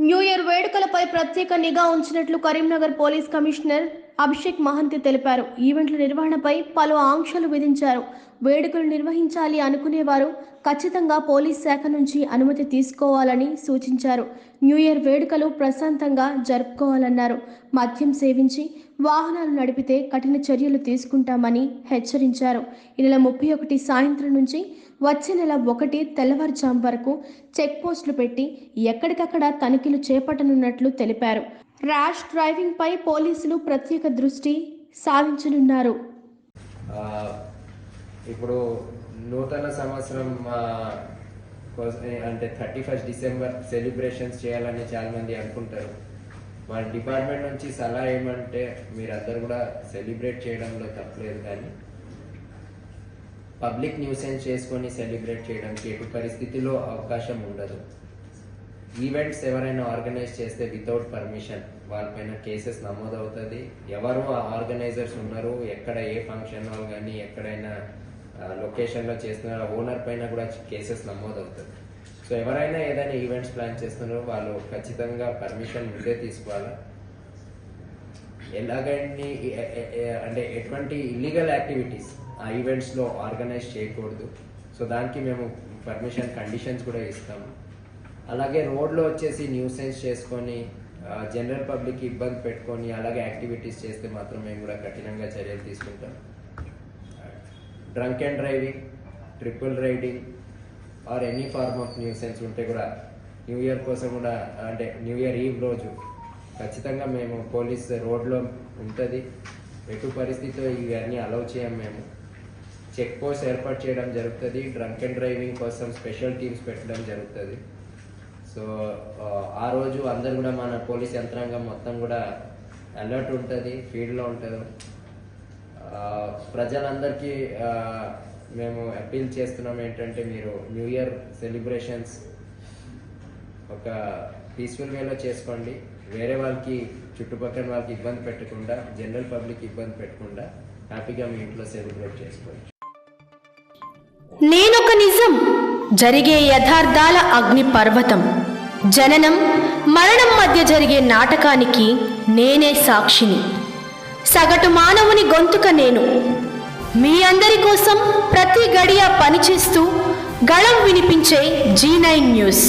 New year వేడుకలపై ప్రత్యేక నిఘా ఉంచినట్లు కరీంనగర్ పోలీస్ కమిషనర్ అభిషేక్ మహంతి తెలిపారు. ఈవెంట్ల నిర్వహణపై పలు ఆంక్షలు విధించారు. వేడుకలు నిర్వహించాలి అనుకునేవారు ఖచ్చితంగా పోలీస్ శాఖ నుంచి అనుమతి తీసుకోవాలని సూచించారు. న్యూ ఇయర్ వేడుకలు ప్రశాంతంగా జరుపుకోవాలన్నారు. మద్యం సేవించి వాహనాలు నడిపితే కఠిన చర్యలు తీసుకుంటామని హెచ్చరించారు. ఈ నెల 31 సాయంత్రం నుంచి వచ్చే నెల 1 తెల్లవారుజాము వరకు చెక్ పోస్టులు పెట్టి ఎక్కడికక్కడ తనిఖీలు చేపట్టనున్నట్లు తెలిపారు. ర్యాష్ డ్రైవింగ్ పై పోలీసులు ప్రత్యేక దృష్టి సారించనున్నారు. ఇప్పుడు నూతన సంవత్సరం అంటే 31 డిసెంబర్ సెలబ్రేషన్స్ చేయాలని చాలా మంది అనుకుంటారు. మన డిపార్ట్మెంట్ నుంచి సలహా ఏమంటే మీరందరూ కూడా సెలబ్రేట్ చేయడంలో తప్పలేదు, కానీ పబ్లిక్ న్యూసెన్స్ చేసుకొని సెలబ్రేట్ చేయడానికి ఎటు పరిస్థితిలో అవకాశం ఉండదు. ఈవెంట్స్ ఎవరైనా ఆర్గనైజ్ చేస్తే వితౌట్ పర్మిషన్ వాళ్ళపైన కేసెస్ నమోదవుతుంది. ఎవరు ఆ ఆర్గనైజర్స్ ఉన్నారు, ఎక్కడ ఏ ఫంక్షన్ హాల్ కానీ ఎక్కడైనా లొకేషన్లో చేస్తున్నారో ఓనర్ పైన కూడా కేసెస్ నమోదవుతుంది. సో ఎవరైనా ఏదైనా ఈవెంట్స్ ప్లాన్ చేస్తున్నారో వాళ్ళు ఖచ్చితంగా పర్మిషన్ ముందే తీసుకోవాలి. ఎలాగని అంటే ఎటువంటి ఇల్లీగల్ యాక్టివిటీస్ ఆ ఈవెంట్స్లో ఆర్గనైజ్ చేయకూడదు. సో దానికి మేము పర్మిషన్ కండిషన్స్ కూడా ఇస్తాము. అలాగే రోడ్లో వచ్చేసి న్యూసెన్స్ చేసుకొని జనరల్ పబ్లిక్ ఇబ్బంది పెట్టుకొని అలాగే యాక్టివిటీస్ చేస్తే మాత్రం మేము కూడా కఠినంగా చర్యలు తీసుకుంటాం. Drunk and driving, triple riding or any form of nuisance ఉంటే కూడా న్యూ ఇయర్ కోసం కూడా అంటే న్యూ ఇయర్ ఈవ్ రోజు ఖచ్చితంగా మేము పోలీస్ రోడ్లో ఉంటుంది. ఎటు పరిస్థితిలో ఇవన్నీ అలౌ చేయం. మేము చెక్ పోస్ట్ ఏర్పాటు చేయడం జరుగుతుంది. డ్రంక్ అండ్ డ్రైవింగ్ కోసం స్పెషల్ టీమ్స్ పెట్టడం జరుగుతుంది. సో ఆ రోజు అందరు కూడా మన పోలీస్ యంత్రాంగం మొత్తం కూడా అలర్ట్ ఉంటుంది, ఫీల్డ్లో ఉంటుంది. ప్రజలందరికీ మేము అపీల్ చేస్తున్నాం ఏంటంటే మీరు న్యూ ఇయర్ సెలబ్రేషన్స్ ఒక పీస్ఫుల్ వేలో చేసుకోండి. వేరే వాళ్ళకి చుట్టుపక్కల వాళ్ళకి ఇబ్బంది పెట్టకుండా, జనరల్ పబ్లిక్ ఇబ్బంది పెట్టకుండా హ్యాపీగా మీ ఇంట్లో సెలబ్రేట్ చేసుకోవచ్చు. నేనొక నిజం, జరిగే యథార్థాల అగ్ని పర్వతం, జననం మరణం మధ్య జరిగే నాటకానికి నేనే సాక్షిని. సగటు మానవుని గొంతుక నేను. మీ అందరి కోసం ప్రతి గడియ పనిచేస్తూ గళం వినిపించే G9 న్యూస్.